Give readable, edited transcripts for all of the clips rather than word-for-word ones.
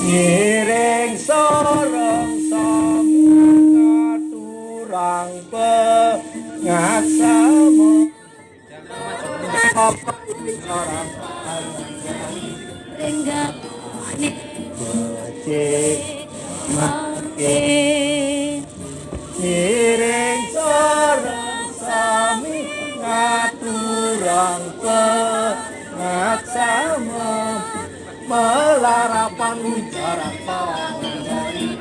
Ngiring sorong samuna turang pengaksama apa orang enggak becik makin ngiring sorong sami ngaturang pengaksama melarapan jarak dari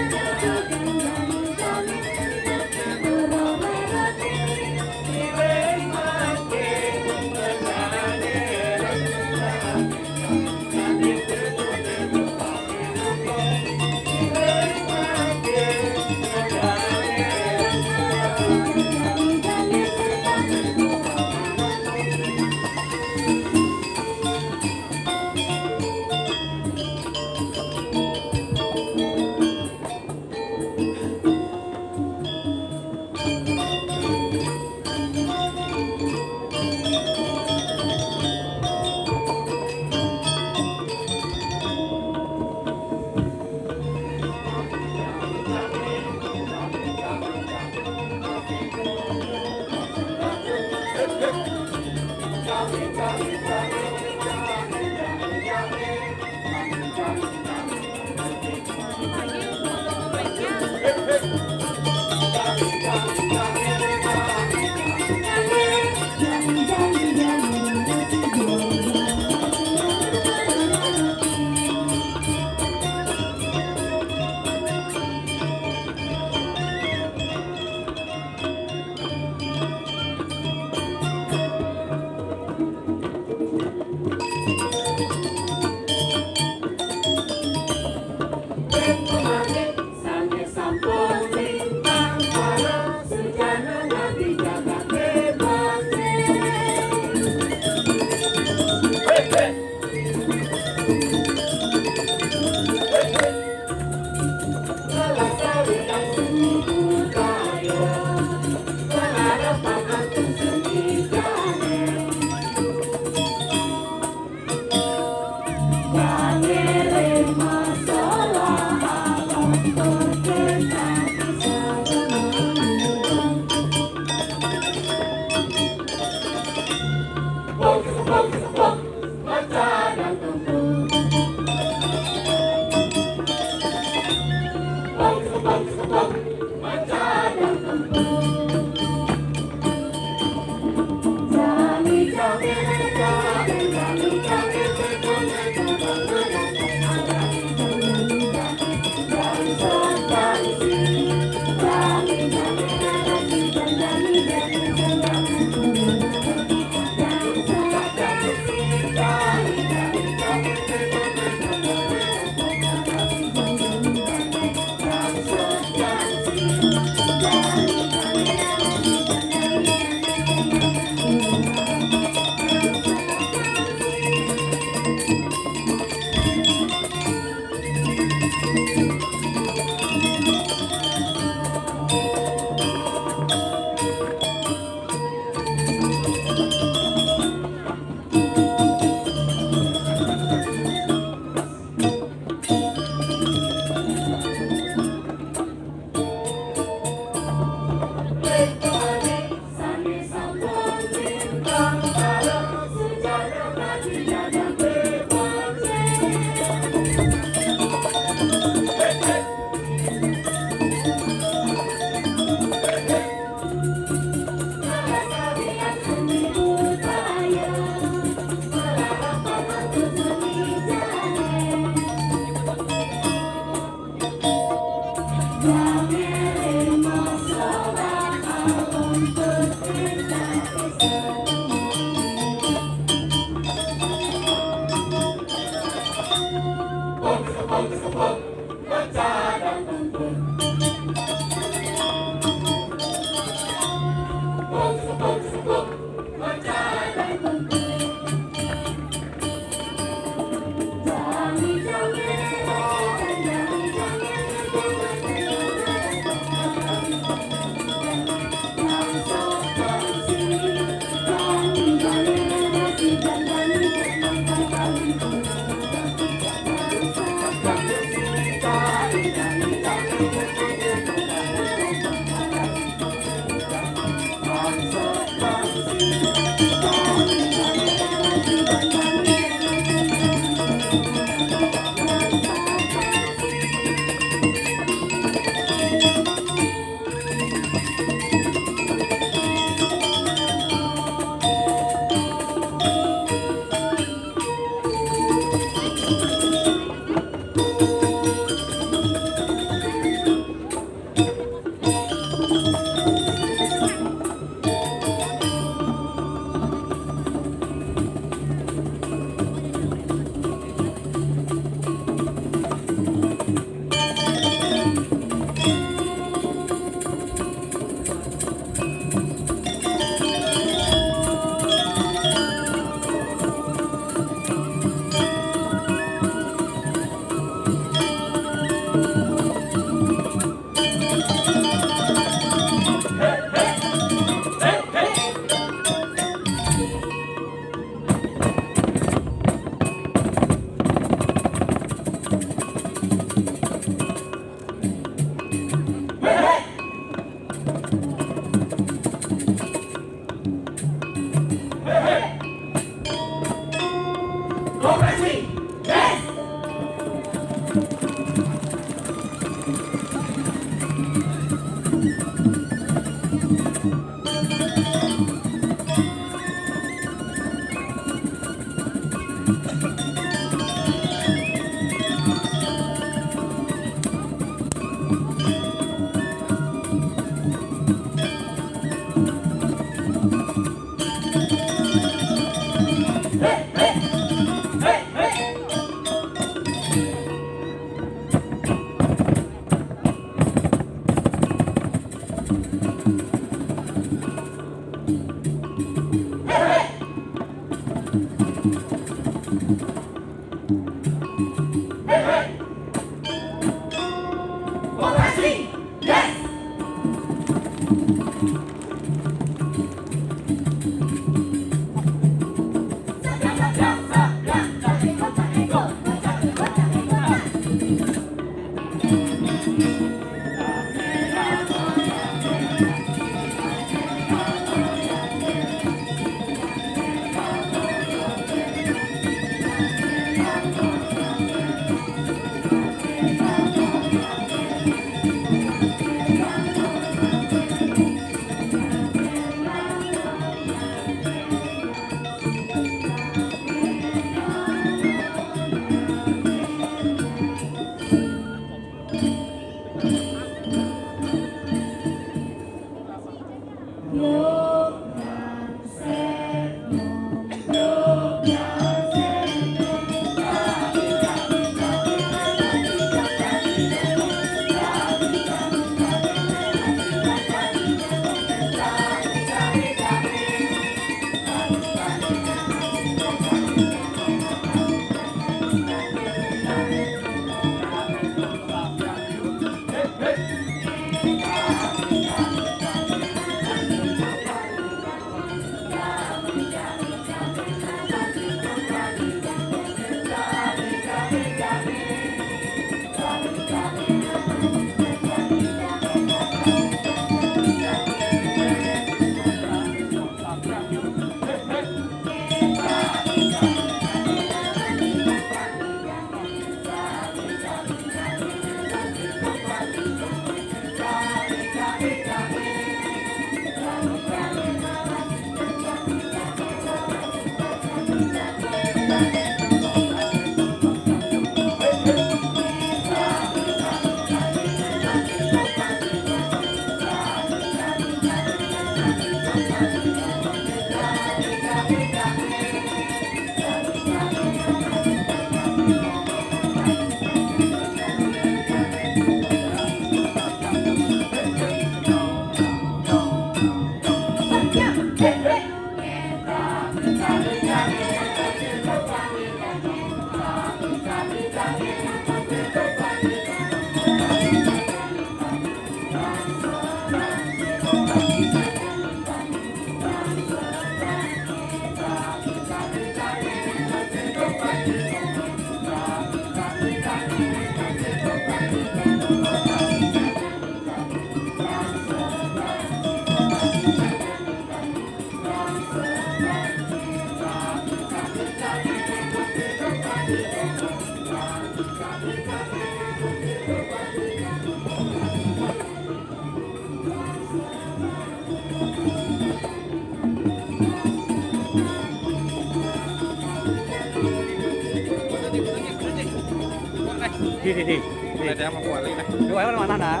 di. Ada yang mau kuali nah. Dua mana nah?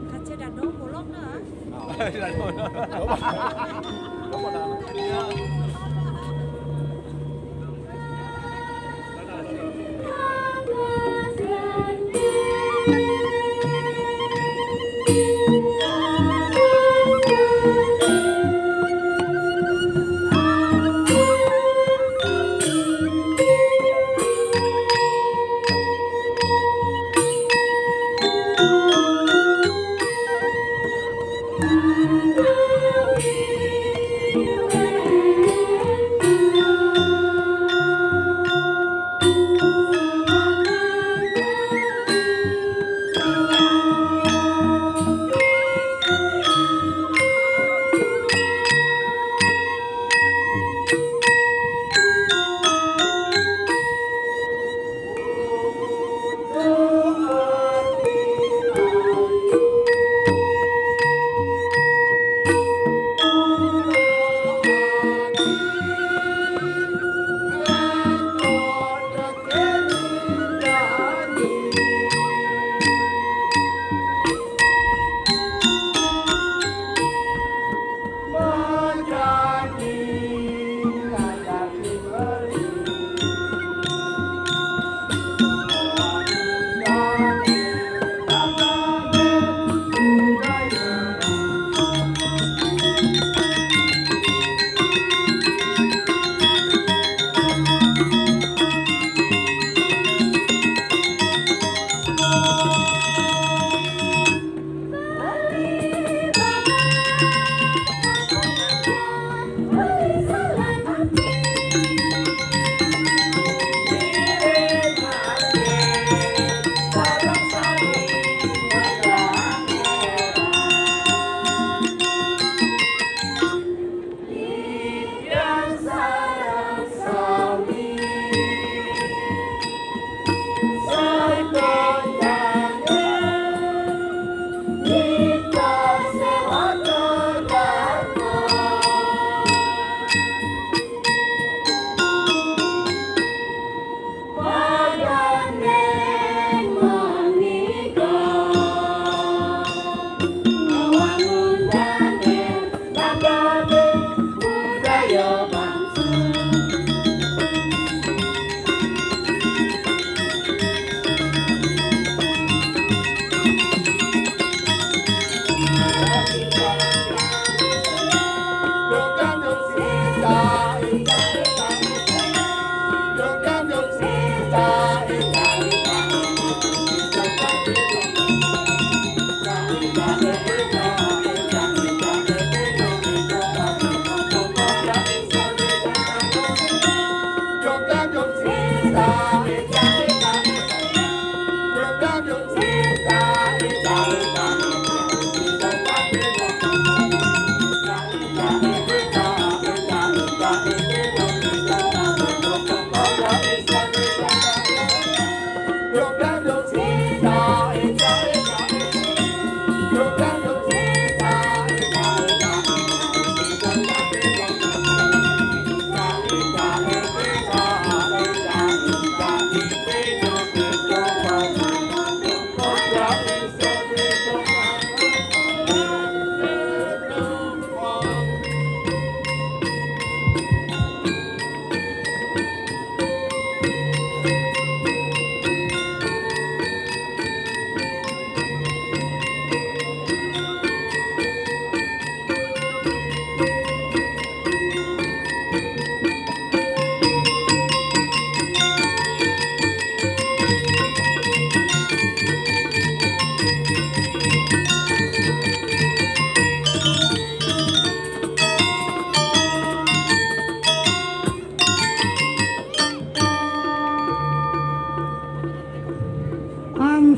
Kace dadong bolong na.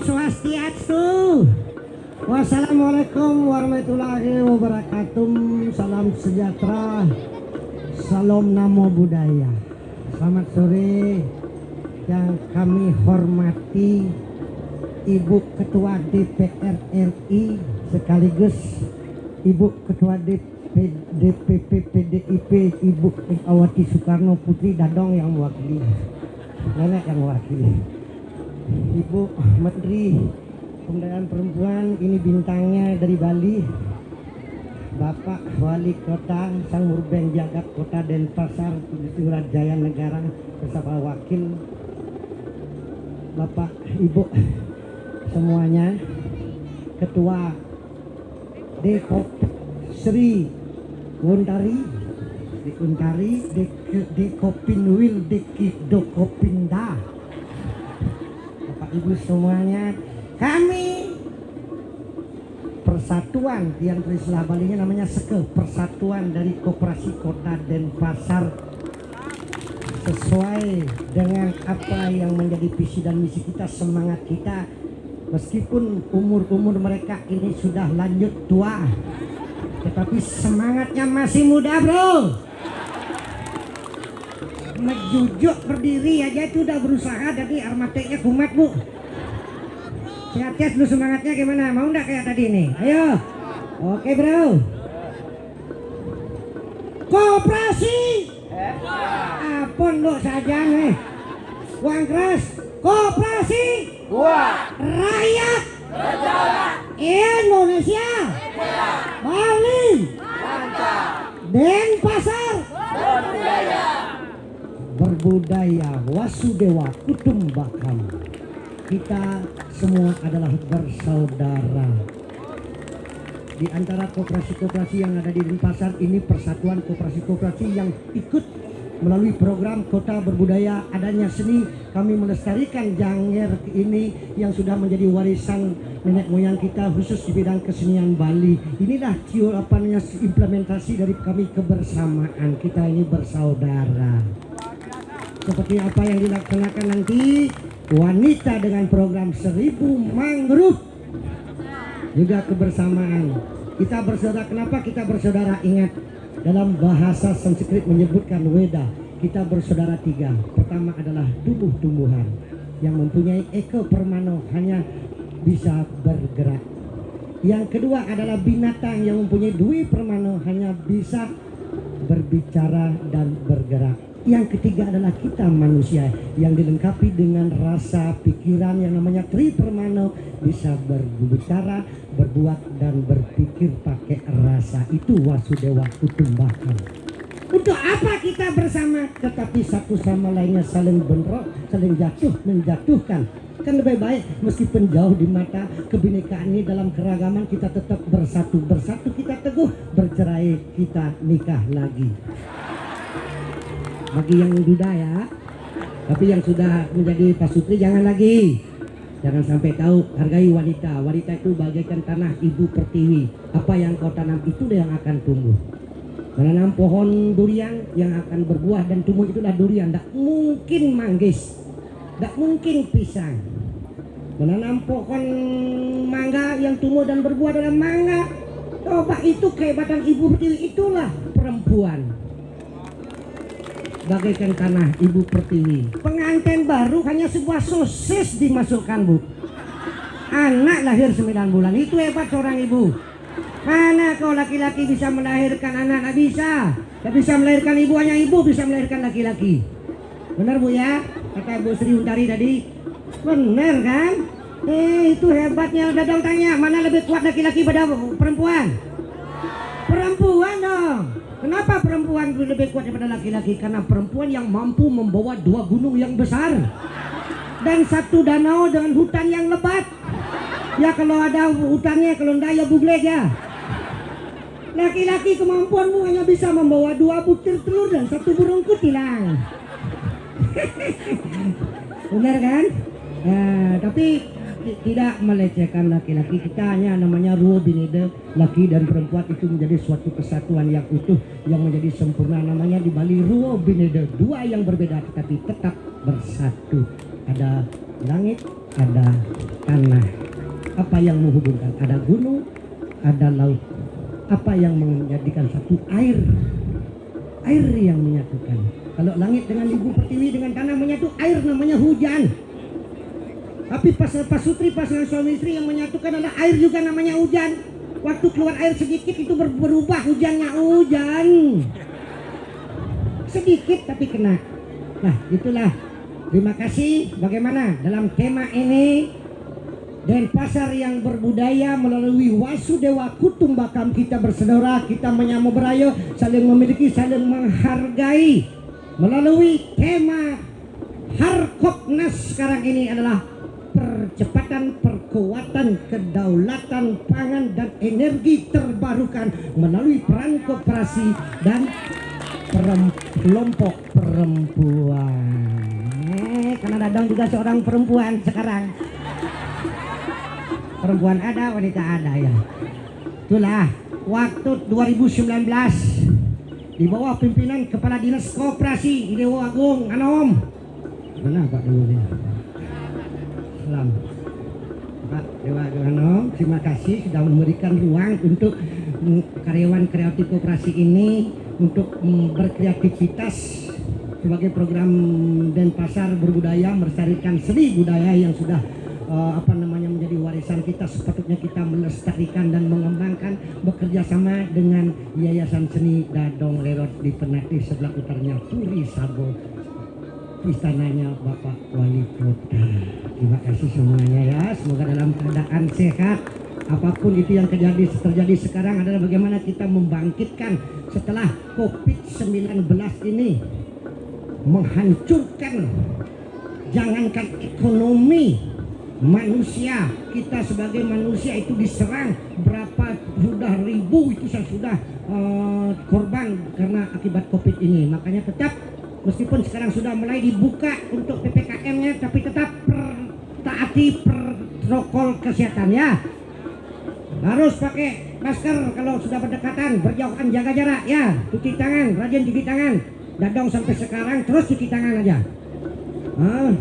Swastiastu. Wassalamualaikum warahmatullahi wabarakatuh. Salam sejahtera. Salam namo buddhaya. Selamat sore yang kami hormati Ibu Ketua DPR RI sekaligus Ibu Ketua DPP PDIP Ibu Megawati Soekarno Putri Dadong yang mewakili, nenek yang mewakili, Ibu Menteri Pemberdayaan Perempuan, ini bintangnya dari Bali, Bapak Wali Kota Sangurbeng Jagat Kota Denpasar Surat Jaya Negara bersama wakil, Bapak Ibu semuanya, Ketua Dekop Sri Wontari Dekuntari Dekopinwil Dokopinda, Bapak Ibu semuanya, kami Persatuan yang istilah Balinya namanya SEKE, Persatuan dari Koperasi Kota Denpasar, sesuai dengan apa yang menjadi visi dan misi kita, semangat kita, meskipun umur mereka ini sudah lanjut tua, tetapi semangatnya masih muda, bro. Menjujuk berdiri aja itu udah berusaha, jadi armateknya kumat, bu. Sehat-sehat dulu, semangatnya gimana? Mau nggak kayak tadi nih? Ayo. Oke, bro. Koperasi. Apun lo saja nih. Uang keras. Koperasi. Rakyat. Indonesia. Bali. Denpasar. Berbudaya Wasudewa Kutumbakam. Kita semua adalah bersaudara. Di antara koperasi-koperasi yang ada di Denpasar ini, persatuan koperasi-koperasi yang ikut melalui program Kota Berbudaya Adanya Seni, kami melestarikan Janger ini yang sudah menjadi warisan nenek moyang kita khusus di bidang kesenian Bali. Inilah implementasi dari kami kebersamaan. Kita ini bersaudara. Seperti apa yang dilaksanakan nanti wanita dengan program 1000 mangrove, juga kebersamaan. Kita bersaudara. Kenapa kita bersaudara? Ingat, dalam bahasa Sanskrit menyebutkan Weda, kita bersaudara 3. Pertama adalah tumbuh-tumbuhan yang mempunyai eko permano, hanya bisa bergerak. Yang kedua adalah binatang yang mempunyai dwi permano, hanya bisa berbicara dan bergerak. Yang ketiga adalah kita manusia yang dilengkapi dengan rasa pikiran yang namanya tri permano, bisa berbicara, berbuat dan berpikir pakai rasa. Itu Wasudewa Kutumbakam. Untuk apa kita bersama tetapi satu sama lainnya saling bentrok, saling menjatuhkan? Kan lebih baik meskipun jauh di mata kebinekaan ini, dalam keragaman kita tetap bersatu kita teguh, bercerai kita nikah lagi. Bagi yang duda ya, tapi yang sudah menjadi pasutri jangan lagi, jangan sampai tahu. Hargai wanita. Wanita itu bagaikan tanah ibu pertiwi. Apa yang kau tanam itu yang akan tumbuh. Menanam pohon durian yang akan berbuah dan tumbuh itulah durian. Tak mungkin manggis, tak mungkin pisang. Menanam pohon mangga yang tumbuh dan berbuah adalah mangga. Coba itu kehebatan ibu pertiwi, itulah perempuan. Bagaikan tanah ibu pertiwi. Pengantin baru hanya sebuah sosis dimasukkan, bu. Anak lahir 9 bulan, itu hebat seorang ibu. Mana kau laki-laki bisa melahirkan anak? Tidak bisa. Tidak bisa melahirkan ibu, hanya ibu bisa melahirkan laki-laki. Benar, bu ya? Kata Bu Sri Wontari tadi. Benar kan? Itu hebatnya. Dadang tanya, mana lebih kuat laki-laki pada perempuan? Perempuan dong. Kenapa perempuan lebih kuat daripada laki-laki? Karena perempuan yang mampu membawa 2 gunung yang besar dan 1 danau dengan hutan yang lebat. Ya kalau ada hutannya, kalau enggak ya buglek ya. Laki-laki kemampuanmu hanya bisa membawa 2 butir telur dan 1 burung kutilang. Benar kan? Tapi tidak melecehkan laki-laki. Kita hanya namanya Ruo Binede, laki dan perempuan itu menjadi suatu kesatuan yang utuh, yang menjadi sempurna. Namanya di Bali Ruo Binede, 2 yang berbeda tetapi tetap bersatu. Ada langit, ada tanah. Apa yang menghubungkan? Ada gunung, ada laut. Apa yang menjadikan satu? Air. Air yang menyatukan. Kalau langit dengan ibu pertiwi dengan tanah menyatu, air namanya hujan. Tapi pasutri pasangan suami istri yang menyatukan adalah air juga namanya hujan. Waktu keluar air sedikit itu berubah hujannya hujan. Sedikit tapi kena. Nah itulah. Terima kasih. Bagaimana dalam tema ini Denpasar yang berbudaya melalui Wasudewa Kutumbakam kita bersaudara, kita menyambut berayo, saling memiliki, saling menghargai. Melalui tema Harkopnas sekarang ini adalah percepatan perkuatan kedaulatan pangan dan energi terbarukan melalui peran koperasi dan kelompok perempuan. Karena Dadang juga seorang perempuan sekarang. Perempuan ada, wanita ada ya. Itulah waktu 2019 di bawah pimpinan Kepala Dinas Koperasi Dewa Agung Anom. Mana Pak dulunya? Salam. Pak Dewa Agung Anom, terima kasih sudah memberikan ruang untuk karyawan kreatif koperasi ini untuk berkreativitas sebagai program Denpasar berbudaya melestarikan seni budaya yang sudah menjadi warisan kita. Sepatutnya kita melestarikan dan mengembangkan bekerja sama dengan Yayasan Seni Dadong Lerot di Penati sebelah utarnya Puri Sabo, istananya Bapak Wali Kota. Terima kasih semuanya ya, semoga dalam keadaan sehat. Apapun itu yang terjadi sekarang adalah bagaimana kita membangkitkan setelah COVID-19 ini menghancurkan jangankan ekonomi manusia, kita sebagai manusia itu diserang berapa sudah ribu itu sudah korban karena akibat COVID ini. Makanya tetap meskipun sekarang sudah mulai dibuka untuk PPKM-nya, tapi tetap taati protokol kesehatan ya. Harus pakai masker kalau sudah berdekatan, berjauhan, jaga jarak ya. Cuci tangan, rajin cuci tangan. Dadong sampai sekarang terus cuci tangan aja.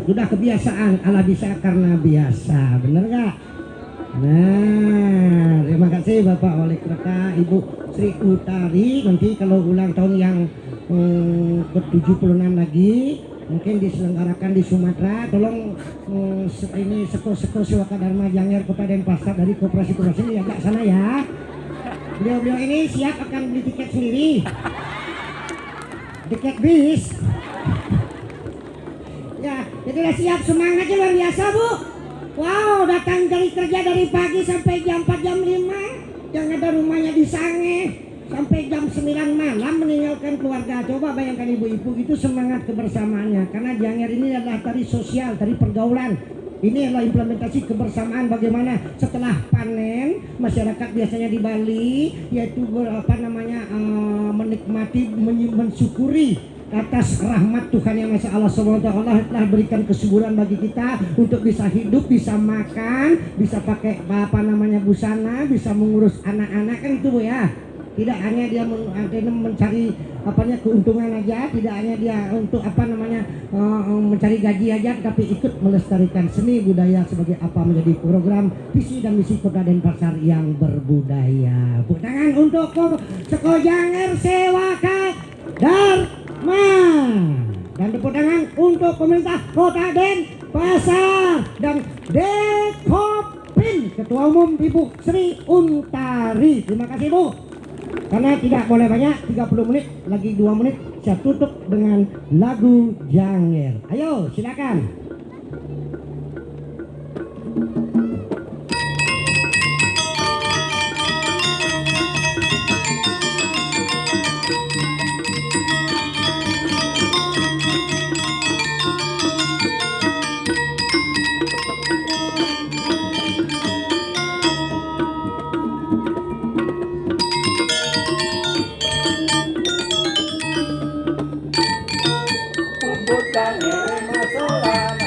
Sudah kebiasaan, ala bisa karena biasa, bener gak? Nah, terima kasih Bapak Wali Kota, Ibu Sri Utari. Nanti kalau ulang tahun yang ke-76 lagi mungkin diselenggarakan di Sumatera, tolong ini seko-seko Siwaka Dharma Janger Kota Denpasar dari koperasi-koperasi ini agak sana ya. Beliau-beliau ini siap akan beli tiket sendiri, tiket bis. Ya, jadilah siap, semangatnya luar biasa Bu. Wow, datang dari kerja dari pagi sampai jam 4 jam 5, yang ada rumahnya di Sange sampai jam 9 malam meninggalkan keluarga. Coba bayangkan ibu-ibu itu semangat kebersamaannya. Karena Janger ini adalah tari sosial, tari pergaulan. Ini adalah implementasi kebersamaan bagaimana setelah panen masyarakat biasanya di Bali yaitu menikmati, mensyukuri atas rahmat Tuhan yang Maha Allah SWT telah berikan kesuburan bagi kita untuk bisa hidup, bisa makan, bisa pakai busana, bisa mengurus anak-anak kan itu Bu ya. Tidak hanya dia mencari keuntungan aja, tidak hanya dia untuk mencari gaji aja, tapi ikut melestarikan seni budaya sebagai menjadi program visi dan misi Kota Denpasar yang berbudaya. Tepuk tangan untuk Seko Janger Sewaka Dharma, dan tepuk tangan untuk pemerintah Kota Denpasar dan Dekopin Ketua Umum Ibu Sri Utari. Terima kasih Bu. Karena tidak boleh banyak, 30 menit, lagi 2 menit saya tutup dengan lagu Janger. Ayo silakan. Janger masolan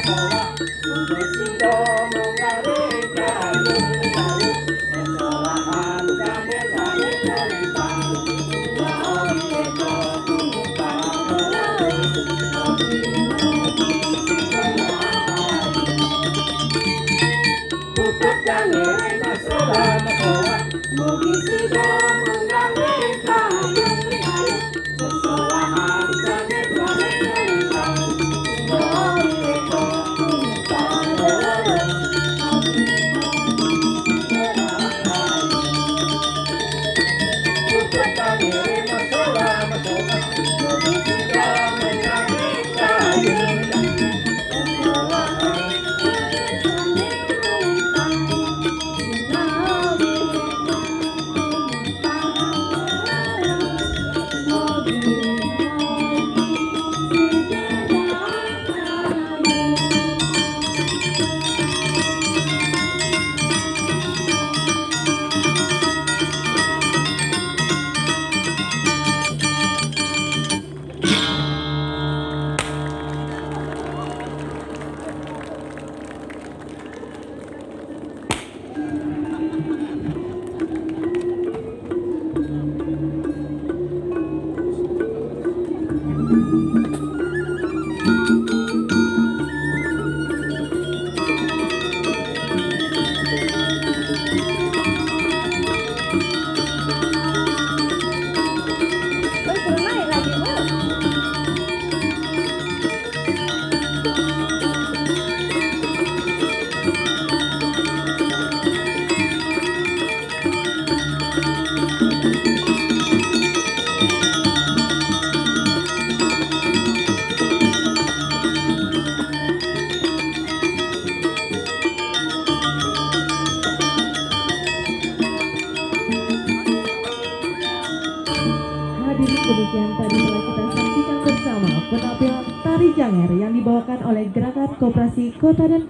Demikian tadi telah kita saksikan bersama penampilan tari Janger yang dibawakan oleh Gerakan Koperasi Kota dan